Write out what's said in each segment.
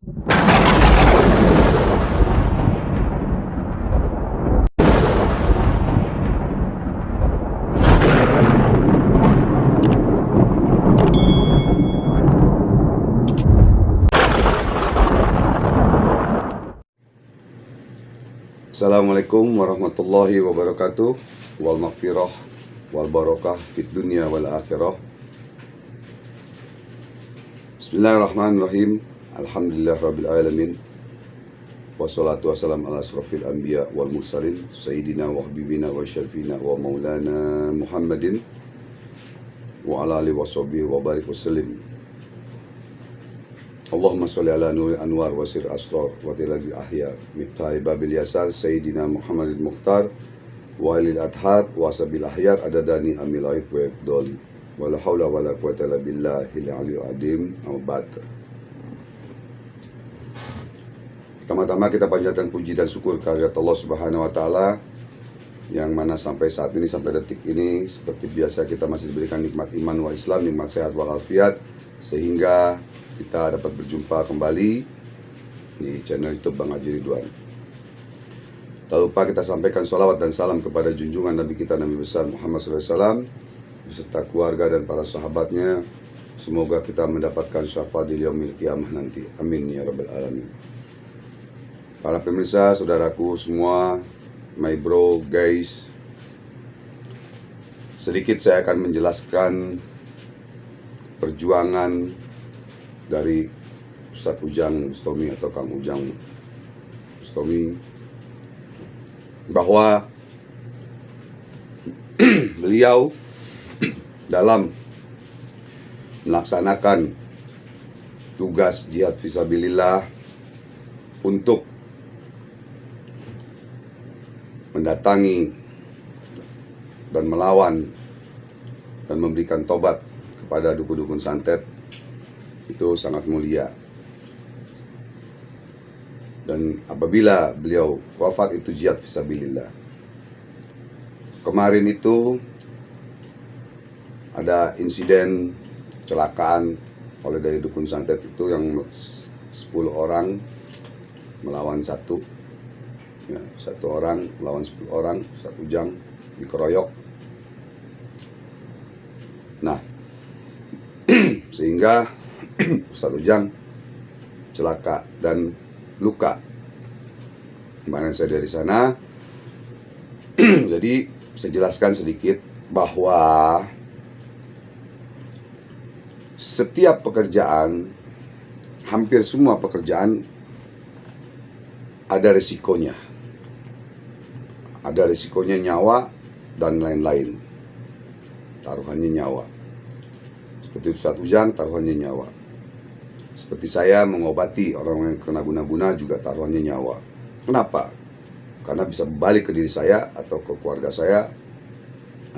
Assalamualaikum warahmatullahi wabarakatuh. Wal maghfirah wal barakah fid dunya wal akhirah. Bismillahirrahmanirrahim. Alhamdulillah rabbil alamin. Wassalatu wassalamu ala asrofil anbiya wal mursalin sayyidina wa habibina wa syarifina wa maulana Muhammadin wa ala alihi wa sahbihi wa barik wasallim. Allahumma sholli ala nuri anwar wa sir asrar wa tilagi ahya miftahil babil yasar sayyidina Muhammadin mukhtar wa alil adhar wa sabil ahyar adadani amilaif wa ibdoli wa la hawla wa la quwata illa billahil aliyil azim. Ba'd. Pertama-tama kita panjatkan puji dan syukur kehadirat Allah Subhanahu wa taala yang mana sampai saat ini, sampai detik ini, seperti biasa kita masih diberikan nikmat iman wal Islam, nikmat sehat wal afiat, sehingga kita dapat berjumpa kembali di channel YouTube Bang Haji Ridwan. Tak lupa kita sampaikan sholawat dan salam kepada junjungan Nabi kita Nabi besar Muhammad SAW beserta keluarga dan para sahabatnya. Semoga kita mendapatkan syafaat di yaumil qiyamah nanti. Amin ya rabbal alamin. Para pemirsa, saudaraku semua, my bro, guys, sedikit saya akan menjelaskan perjuangan dari Ustadz Ujang Bustami atau Kang Ujang Bustami, bahwa beliau dalam melaksanakan tugas jihad fisabilillah untuk mendatangi dan melawan dan memberikan tobat kepada dukun-dukun santet itu sangat mulia. Dan apabila beliau wafat itu jihad fisabilillah. Kemarin itu ada insiden kecelakaan oleh dari dukun santet itu yang 10 orang melawan satu orang melawan 10 orang, Ustadz Ujang dikeroyok. Nah, sehingga Ustadz Ujang celaka dan luka. Kemarin saya dari sana. Jadi saya jelaskan sedikit bahwa setiap pekerjaan, hampir semua pekerjaan ada resikonya. Ada resikonya nyawa dan lain-lain. Taruhannya nyawa. Seperti Ustadz Ujang, taruhannya nyawa. Seperti saya mengobati orang yang kena guna-guna juga taruhannya nyawa. Kenapa? Karena bisa balik ke diri saya atau ke keluarga saya,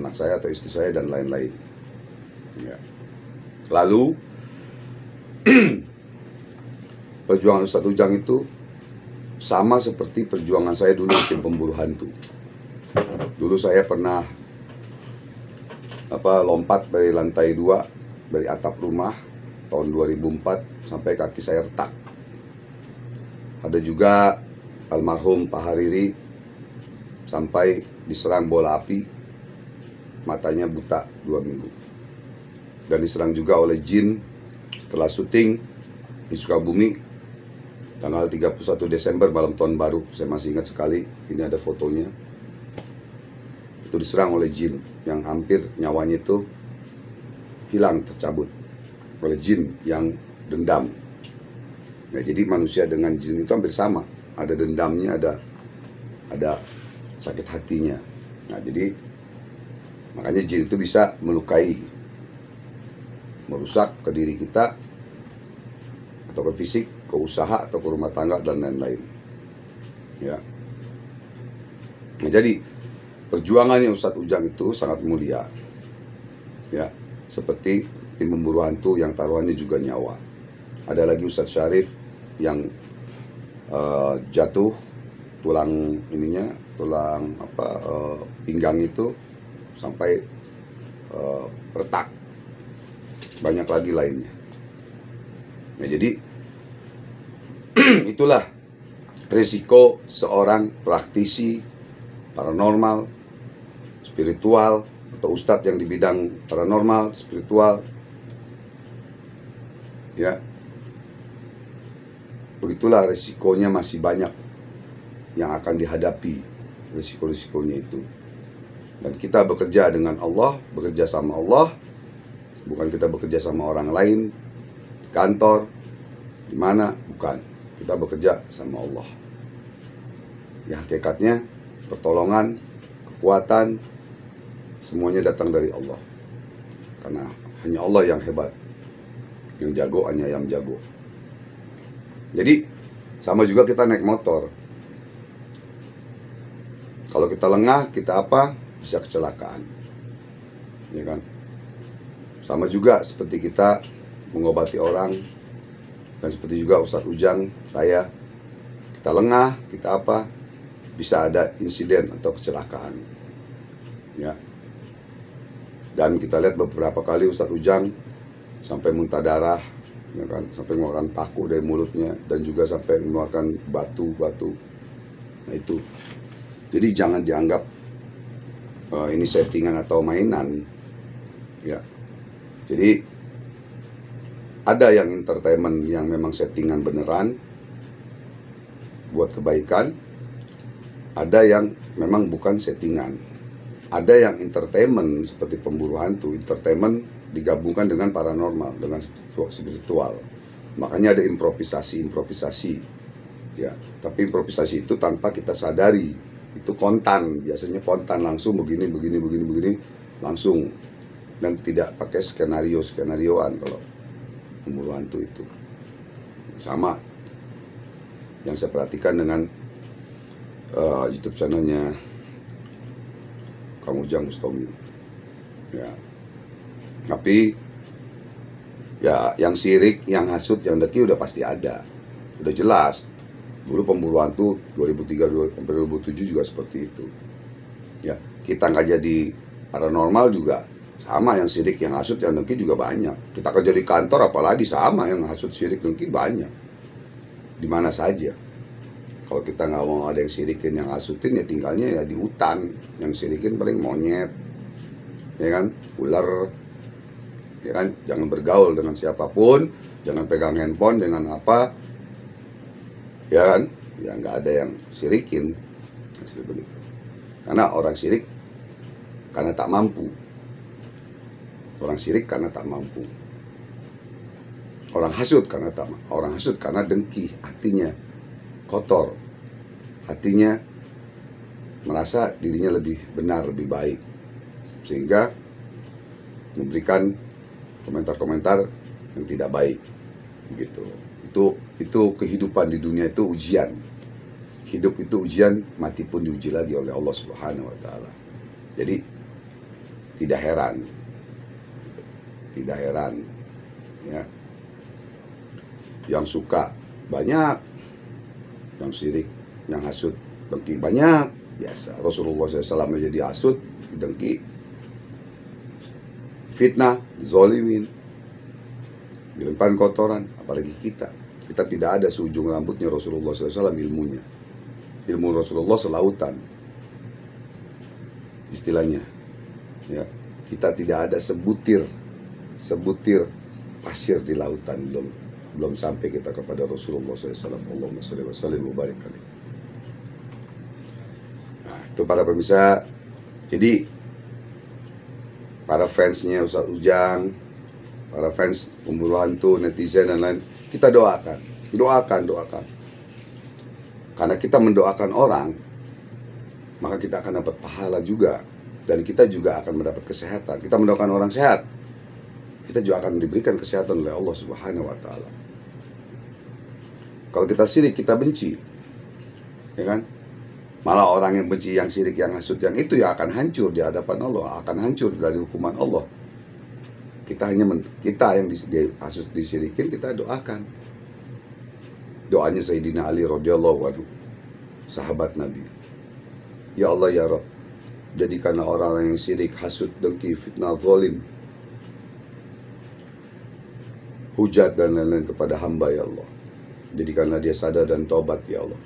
anak saya atau istri saya dan lain-lain. Ya. Lalu perjuangan Ustadz Ujang itu sama seperti perjuangan saya dulu di tim pemburu hantu. Dulu saya pernah lompat dari lantai 2 dari atap rumah tahun 2004 sampai kaki saya retak. Ada juga almarhum Pak Hariri sampai diserang bola api, matanya buta 2 minggu. Dan diserang juga oleh jin setelah syuting di Sukabumi tanggal 31 Desember malam tahun baru. Saya masih ingat sekali, ini ada fotonya. Itu diserang oleh jin yang hampir nyawanya itu hilang, tercabut oleh jin yang dendam. Nah, jadi manusia dengan jin itu hampir sama, ada dendamnya, ada sakit hatinya. Nah, jadi makanya jin itu bisa melukai, merusak ke diri kita atau ke fisik, ke usaha atau ke rumah tangga dan lain-lain. Ya. Nah, jadi perjuangannya Ustadz Ujang itu sangat mulia. Ya, seperti tim pemburu hantu yang taruhannya juga nyawa. Ada lagi Ustadz Syarif yang jatuh tulang pinggang itu sampai retak. Banyak lagi lainnya. Nah, jadi Itulah risiko seorang praktisi paranormal, spiritual, atau ustadz yang di bidang paranormal, spiritual. Ya, begitulah risikonya, masih banyak yang akan dihadapi risiko-risikonya itu. Dan kita bekerja dengan Allah, bekerja sama Allah, bukan kita bekerja sama orang lain, kantor, di mana, bukan. Kita bekerja sama Allah. Ya, hakikatnya pertolongan, kekuatan, semuanya datang dari Allah. Karena hanya Allah yang hebat. Yang jago hanya yang jago. Jadi sama juga kita naik motor. Kalau kita lengah, kita apa? Bisa kecelakaan. Ya kan? Sama juga seperti kita mengobati orang. Dan seperti juga Ustadz Ujang, saya, kita lengah, kita apa? Bisa ada insiden atau kecelakaan. Ya. Dan kita lihat beberapa kali Ustadz Ujang sampai muntah darah, ya kan, sampai mengeluarkan paku dari mulutnya, dan juga sampai mengeluarkan batu-batu. Nah itu. Jadi jangan dianggap ini settingan atau mainan. Ya. Jadi ada yang entertainment yang memang settingan beneran buat kebaikan, ada yang memang bukan settingan. Ada yang entertainment seperti pemburu hantu, entertainment digabungkan dengan paranormal, dengan spiritual. Makanya ada improvisasi. Ya, tapi improvisasi itu tanpa kita sadari, itu kontan, biasanya kontan langsung begini langsung, dan tidak pakai skenarioan. Kalau pemburu hantu itu sama yang saya perhatikan dengan YouTube channelnya Kang Ujang Bustami. Ya, tapi ya yang sirik, yang hasut, yang deki udah pasti ada, udah jelas. Dulu pemburu hantu 2003 sampai 2007 juga seperti itu. Ya, kita nggak jadi paranormal juga sama, yang sirik, yang hasut, yang dengki juga banyak. Kita kerja di kantor apalagi sama, yang hasut, sirik, dengki banyak. Di mana saja. Kalau kita nggak mau ada yang sirikin, yang hasutin, ya tinggalnya ya di hutan. Yang sirikin paling monyet, ya kan, ular, ya kan. Jangan bergaul dengan siapapun, jangan pegang handphone, jangan apa, ya kan. Ya nggak ada yang sirikin, hasil begitu. Karena orang sirik karena tak mampu. Orang sirik karena tak mampu. Orang hasut karena dengki, hatinya kotor, hatinya merasa dirinya lebih benar, lebih baik, sehingga memberikan komentar-komentar yang tidak baik, begitu. Itu kehidupan di dunia itu ujian. Hidup itu ujian, mati pun diuji lagi oleh Allah Subhanahu wa Ta'ala. Jadi tidak heran, ya, yang suka banyak, yang sirik, yang hasut, dengki banyak, biasa. Rasulullah SAW menjadi hasut, dengki, fitnah, zolimin, dilemparin kotoran. Apalagi kita tidak ada seujung rambutnya Rasulullah SAW ilmunya. Ilmu Rasulullah selautan, istilahnya. Ya, kita tidak ada sebutir pasir di lautan, belum sampai kita kepada Rasulullah SAW. Allahumma sholli wa sallim wa barik alaihi. Nah, itu para pemirsa. Jadi para fansnya Ustadz Ujang, para fans pemburu hantu, netizen dan lain, kita doakan. Karena kita mendoakan orang, maka kita akan dapat pahala juga, dan kita juga akan mendapat kesehatan. Kita mendoakan orang sehat, kita juga akan diberikan kesehatan oleh Allah Subhanahu wa Ta'ala. Kalau kita sirik, kita benci, ya kan? Malah orang yang benci, yang sirik, yang hasut, yang itu ya akan hancur di hadapan Allah, akan hancur dari hukuman Allah. Kita yang hasut, disirikin, kita doakan. Doanya Sayyidina Ali radhiyallahu anhu, sahabat Nabi. Ya Allah ya Rabb, jadikanlah orang-orang yang sirik, hasut, dengki, fitnah, zalim, hujat dan lain-lain kepada hamba ya Allah. Jadikanlah dia sadar dan taubat ya Allah.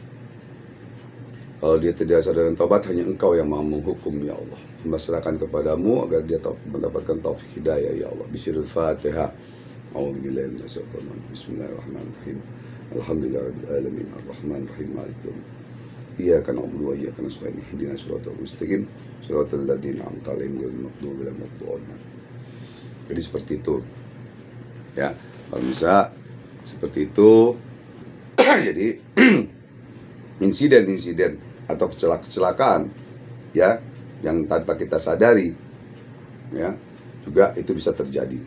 Kalau dia tidak sadar dan taubat, hanya Engkau yang maha menghukum ya Allah. Hamba serahkan kepadamu agar dia mendapatkan taufik hidayah ya Allah. Bismillahirrahmanirrahim. A'udzubillahi minasyaitonir rajim. Bismillahirrahmanirrahim. Alhamdulillahirabbil alamin arrahmanirrahim maliki yaumiddin. Iyyaka na'budu wa iyyaka nasta'in ihdinas siratal mustaqim siratal ladzina an'amta 'alaihim ghairil maghdubi 'alaihim waladdallin. Jadi seperti itu. Ya, kalau bisa seperti itu. Jadi insiden-insiden atau kecelakaan ya yang tanpa kita sadari ya juga itu bisa terjadi.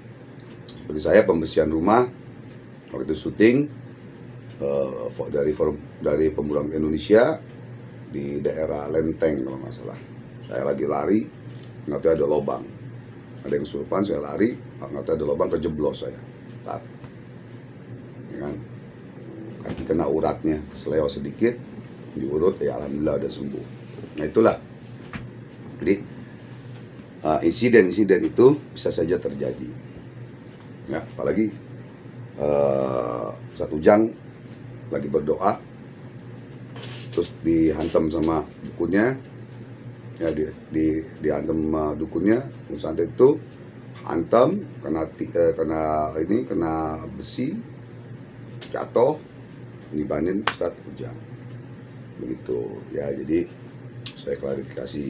Seperti saya pembersihan rumah waktu itu syuting dari Pemulung Indonesia di daerah Lenteng kalau nggak salah. Saya lagi lari, nggak tahu ada lubang, ada yang kesurupan, saya lari, nggak tahu ada lubang, kejeblos saya. Ya kan? Kaki kena uratnya, selewat sedikit, diurut, ya alhamdulillah udah sembuh. Nah itulah. Jadi insiden-insiden itu bisa saja terjadi. Ya, apalagi Ustaz Ujang lagi berdoa, terus dihantam sama dukunnya, ya dihantam dukunnya, terus santet itu hantam, kena besi, jatuh, nibanin Ustaz Ujang. Begitu ya, jadi saya klarifikasi.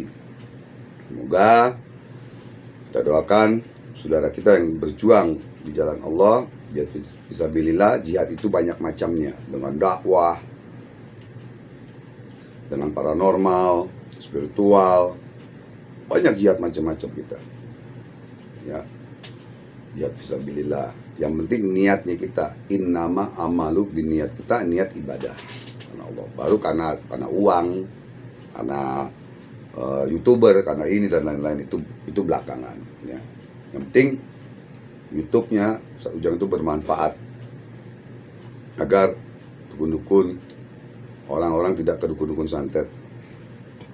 Semoga kita doakan saudara kita yang berjuang di jalan Allah, jihad fisabilillah. Jihad itu banyak macamnya, dengan dakwah, dengan paranormal, spiritual, banyak jihad macam-macam kita. Ya, jihad fisabilillah. Yang penting niatnya kita, innama amalu biniat, kita niat ibadah karena Allah. Baru karena uang, karena YouTuber, karena ini dan lain-lain itu belakangan. Ya. Yang penting YouTube-nya Ustaz Ujang itu bermanfaat agar dukun-dukun, orang-orang tidak ke dukun-dukun santet,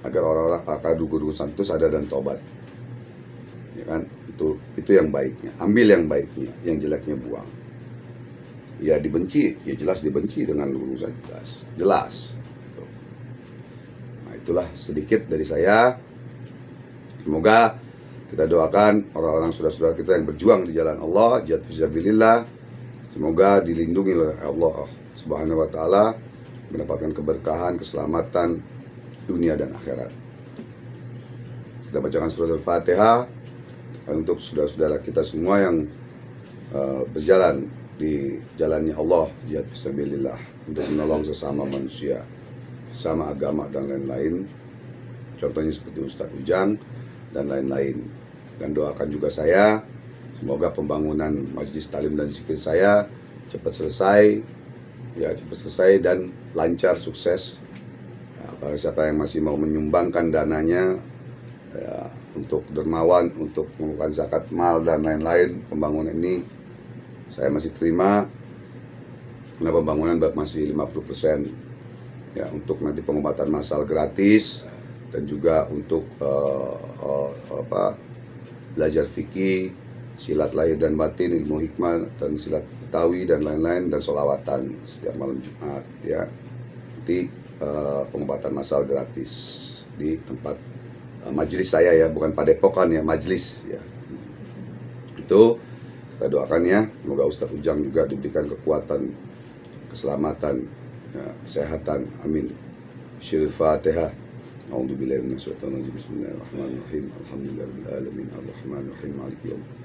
agar orang-orang akan dukun-dukun santet itu sadar dan tobat. Ya kan? Itu yang baiknya. Ambil yang baiknya, yang jeleknya buang. Ya dibenci, ya jelas dibenci dengan urusan jelas. Nah, itulah sedikit dari saya. Semoga kita doakan orang-orang saudara-saudara kita yang berjuang di jalan Allah, jihad fisabilillah, semoga dilindungi oleh Allah Subhanahu wa taala, mendapatkan keberkahan, keselamatan dunia dan akhirat. Kita bacakan surat Al-Fatihah untuk saudara-saudara kita semua yang berjalan di jalannya Allah, jihad fisabilillah, untuk menolong sesama manusia, sesama agama dan lain-lain. Contohnya seperti Ustaz Ujang dan lain-lain. Dan doakan juga saya, semoga pembangunan Majelis Talim dan Zikir saya cepat selesai, ya cepat selesai dan lancar, sukses. Ya, para siapa yang masih mau menyumbangkan dananya ya, untuk dermawan, untuk melakukan zakat mal dan lain-lain, pembangunan ini saya masih terima, karena pembangunan masih 50%. Ya, untuk nanti pengobatan massal gratis, dan juga untuk belajar fikih, silat lahir dan batin, ilmu hikmah, dan silat betawi dan lain-lain, dan sholawatan setiap malam Jumat. Ya, nanti pengobatan massal gratis di tempat majelis saya ya, bukan padepokan ya, majelis ya. Itu kita doakan ya, semoga Ustaz Ujang juga diberikan kekuatan, keselamatan, ya, kesehatan, amin. Al-Fatihah. A'udzubillahi minasyaitonir rajim. Bismillahirrahmanirrahim. Alhamdulillahirabbil alamin arrahmanirrahim maliki yaumiddin.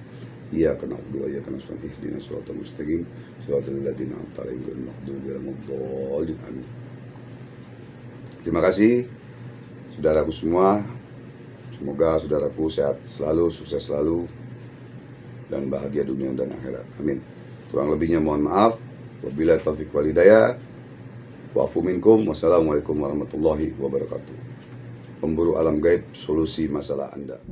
Iyyaka na'budu wa iyyaka nasta'in ihdinas siratal mustaqim siratal ladzina an'amta 'alaihim ghairil maghdubi 'alaihim waladdallin. Amin. Terima kasih saudaraku semua. Semoga saudaraku sehat selalu, sukses selalu, dan bahagia dunia dan akhirat. Amin. Kurang lebihnya mohon maaf. Wabillahi taufiq wal hidayah. Wa'fu minkum. Wassalamualaikum warahmatullahi wabarakatuh. Pemburu alam gaib, solusi masalah Anda.